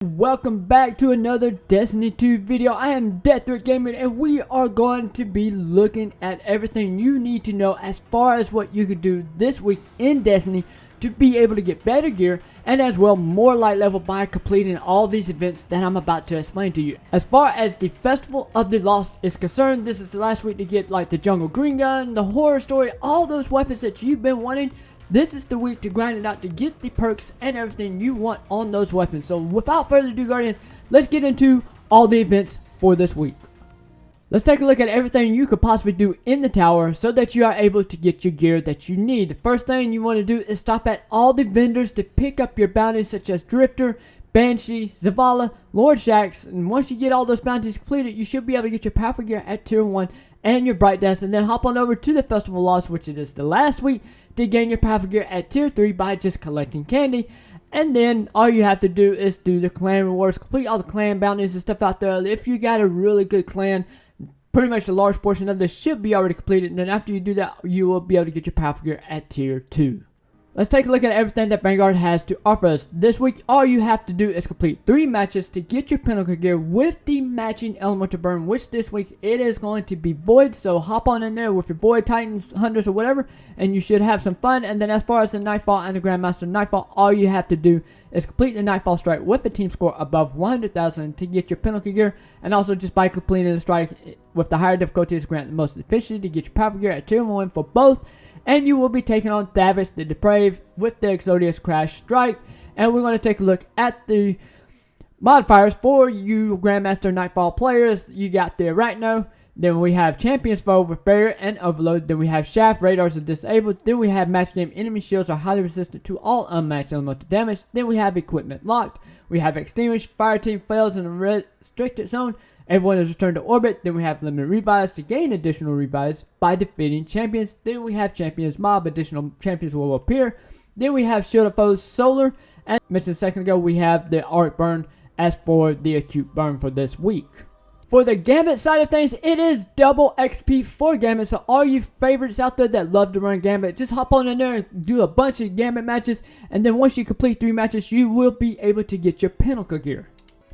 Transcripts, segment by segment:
Welcome back to another Destiny 2 video. I am Deaththreat Gaming and we are going to be looking at everything you need to know as far as what you could do this week in Destiny to be able to get better gear and as well more light level by completing all these events that I'm about to explain to you. As far as the Festival of the Lost is concerned, this is the last week to get like the Jungle Green Gun, the Horror Story, all those weapons that you've been wanting. This is the week to grind it out to get the perks and everything you want on those weapons. So without further ado, Guardians, let's get into all the events for this week. Let's take a look at everything you could possibly do in the tower so that you are able to get your gear that you need. The first thing you want to do is stop at all the vendors to pick up your bounties such as Drifter, Banshee, Zavala, Lord Shax, and once you get all those bounties completed, you should be able to get your powerful gear at tier 1 and your Bright Dust, and then hop on over to the Festival of Lost, which is the last week, to gain your powerful gear at tier 3 by just collecting candy. And then all you have to do is do the clan rewards, complete all the clan bounties and stuff out there. If you got a really good clan, pretty much a large portion of this should be already completed, and then after you do that, you will be able to get your powerful gear at tier 2. Let's take a look at everything that Vanguard has to offer us. This week, all you have to do is complete 3 matches to get your pinnacle gear with the matching elemental burn, which this week it is going to be Void. So hop on in there with your Void, Titans, Hunters, or whatever, and you should have some fun. And then as far as the Nightfall and the Grandmaster Nightfall, all you have to do is complete the Nightfall strike with a team score above 100,000 to get your pinnacle gear. And also just by completing the strike with the higher difficulties, grant the most efficiency to get your powerful gear at tier 1 for both. And you will be taking on Thavis the Depraved with the Exodius Crash Strike. And we're going to take a look at the modifiers for you Grandmaster Nightfall players. You got the Arachno. Then we have Champion's Foe with Barrier and Overload. Then we have Shaft, Radars are disabled. Then we have Match Game Enemy Shields are highly resistant to all unmatched elemental damage. Then we have Equipment Locked. We have Extinguish. Fire Team fails in a restricted zone. Everyone is returned to orbit. Then we have limited revives to gain additional revives by defeating champions. Then we have Champions Mob. Additional champions will appear. Then we have Shield of Foes Solar. As mentioned a second ago, we have the Arc Burn as for the acute burn for this week. For the Gambit side of things, it is double XP for Gambit. So all you favorites out there that love to run Gambit, just hop on in there and do a bunch of Gambit matches. And then once you complete 3 matches, you will be able to get your pinnacle gear.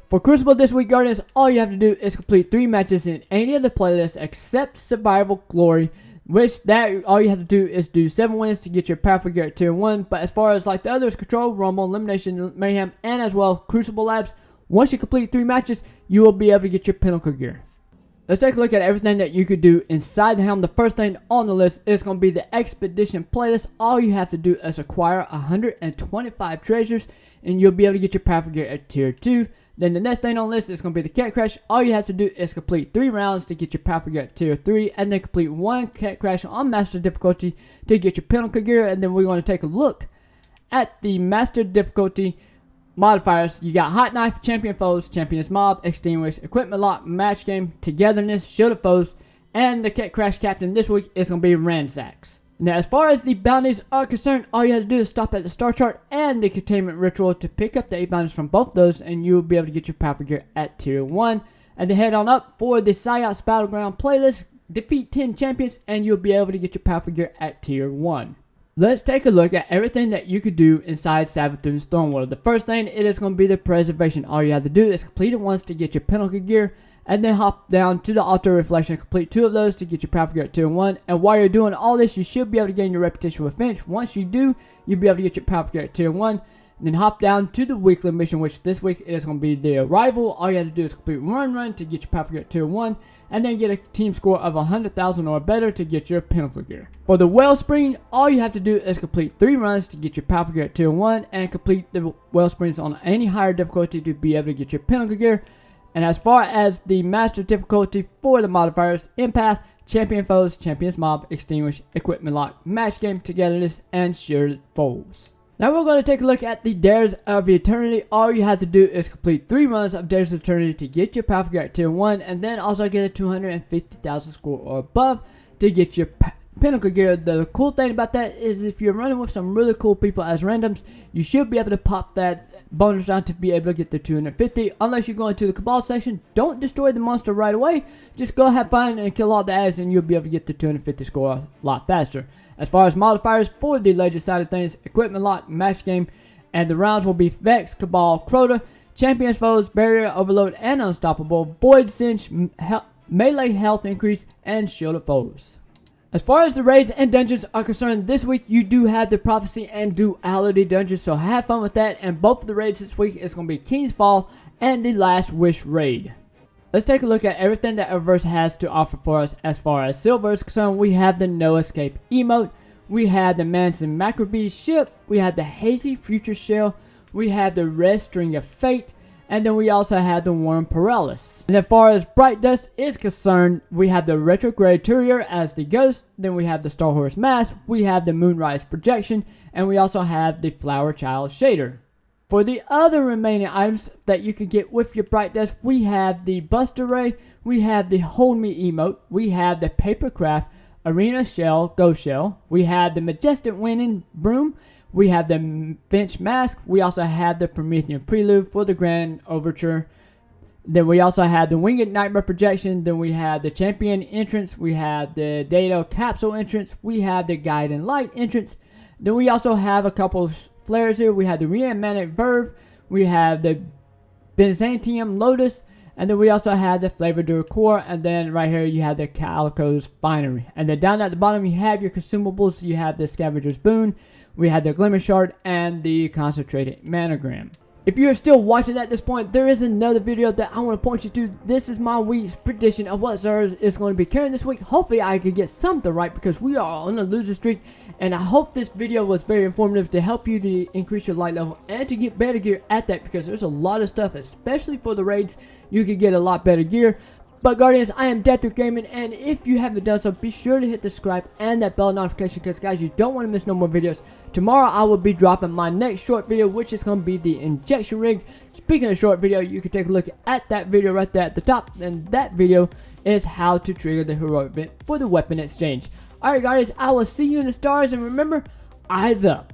For Crucible this week, Guardians, all you have to do is complete 3 matches in any of the playlists except Survival Glory, which that all you have to do is do 7 wins to get your powerful gear at tier 1. But as far as like the others, Control, Rumble, Elimination, Mayhem, and as well Crucible Labs, once you complete 3 matches, you will be able to get your pinnacle gear. Let's take a look at everything that you could do inside the helm. The first thing on the list is going to be the Expedition playlist. All you have to do is acquire 125 treasures, and you'll be able to get your powerful gear at tier 2. Then the next thing on the list is going to be the Cat Crash. All you have to do is complete 3 rounds to get your powerful gear at tier 3, and then complete 1 Cat Crash on Master Difficulty to get your pinnacle gear. And then we're going to take a look at the Master Difficulty modifiers. You got Hot Knife, Champion Foes, Champion's Mob, Extinguish, Equipment Lock, Match Game, Togetherness, Shield of Foes, and the Cat Crash Captain this week is going to be Ransacks. Now, as far as the bounties are concerned, all you have to do is stop at the Star Chart and the Containment Ritual to pick up the 8 bounties from both those, and you will be able to get your powerful gear at tier 1. And then head on up for the Psyops Battleground playlist, defeat 10 champions, and you'll be able to get your powerful gear at tier 1. Let's take a look at everything that you could do inside Savathûn's Stormwater. The first thing, it is going to be the Preservation. All you have to do is complete it once to get your pinnacle gear, and then hop down to the Altar Reflection, complete 2 of those to get your powerful gear at tier 1. And while you're doing all this, you should be able to gain your Reputation with Finch. Once you do, you'll be able to get your powerful gear at tier 1. And then hop down to the weekly mission, which this week is going to be the Arrival. All you have to do is complete 1 run to get your powerful gear at tier 1. And then get a team score of 100,000 or better to get your pinnacle gear. For the Wellspring, all you have to do is complete 3 runs to get your powerful gear at tier 1. And complete the Wellsprings on any higher difficulty to be able to get your pinnacle gear. And as far as the Master Difficulty for the modifiers, Empath, Champion Foes, Champion's Mob, Extinguish, Equipment Lock, Match Game, Togetherness, and Shared Foes. Now we're going to take a look at the Dares of Eternity. All you have to do is complete 3 runs of Dares of Eternity to get your powerful gear at tier 1, and then also get a 250,000 score or above to get your pinnacle gear. The cool thing about that is if you're running with some really cool people as randoms, you should be able to pop that bonus round to be able to get the 250. Unless you're going to the Cabal section, don't destroy the monster right away. Just go have fun and kill all the ads, and you'll be able to get the 250 score a lot faster. As far as modifiers for the Legend side of things, Equipment Lock, Match Game, and the rounds will be Vex, Cabal, Crota, Champions Foes, Barrier, Overload, and Unstoppable, Void Cinch, Melee Health Increase, and Shielded Foes. As far as the raids and dungeons are concerned, this week you do have the Prophecy and Duality dungeons, so have fun with that. And both of the raids this week is going to be King's Fall and the Last Wish raid. Let's take a look at everything that Eververse has to offer for us. As far as silver is concerned, we have the No Escape emote, we have the Manson Macrobee ship, we have the Hazy Future Shell, we have the Red String of Fate, and then we also have the Worm Paralysis. And as far as Bright Dust is concerned, we have the Retrograde Courier as the Ghost, then we have the Star Horse Mask, we have the Moonrise Projection, and we also have the Flower Child Shader. For the other remaining items that you can get with your Bright Dust, we have the Buster Ray, we have the Hold Me emote, we have the Papercraft Arena Shell, Ghost Shell, we have the Majestic Winning Broom, we have the Finch Mask, we also have the Promethean Prelude for the Grand Overture, then we also have the Winged Nightmare Projection, then we have the Champion entrance, we have the Dado Capsule entrance, we have the Guiding Light entrance, then we also have a couple of flares here, we have the Reanimatic Verve, we have the Byzantium Lotus, and then we also have the Flavor du Core, and then right here you have the Calico's Finery. And then down at the bottom you have your consumables, you have the Scavenger's Boon, we have the Glimmer Shard, and the Concentrated Managram. If you're still watching at this point, there is another video that I want to point you to. This is my week's prediction of what Zers is going to be carrying this week. Hopefully I can get something right because we are on a loser streak. And I hope this video was very informative to help you to increase your light level and to get better gear at that, because there's a lot of stuff, especially for the raids, you can get a lot better gear. But Guardians, I am Death Gaming, and if you haven't done so, be sure to hit the subscribe and that bell notification, because guys, you don't want to miss no more videos. Tomorrow I will be dropping my next short video, which is going to be the injection rig. Speaking of short video, you can take a look at that video right there at the top, and that video is how to trigger the heroic event for the weapon exchange. Alright guys, I will see you in the stars, and remember, eyes up.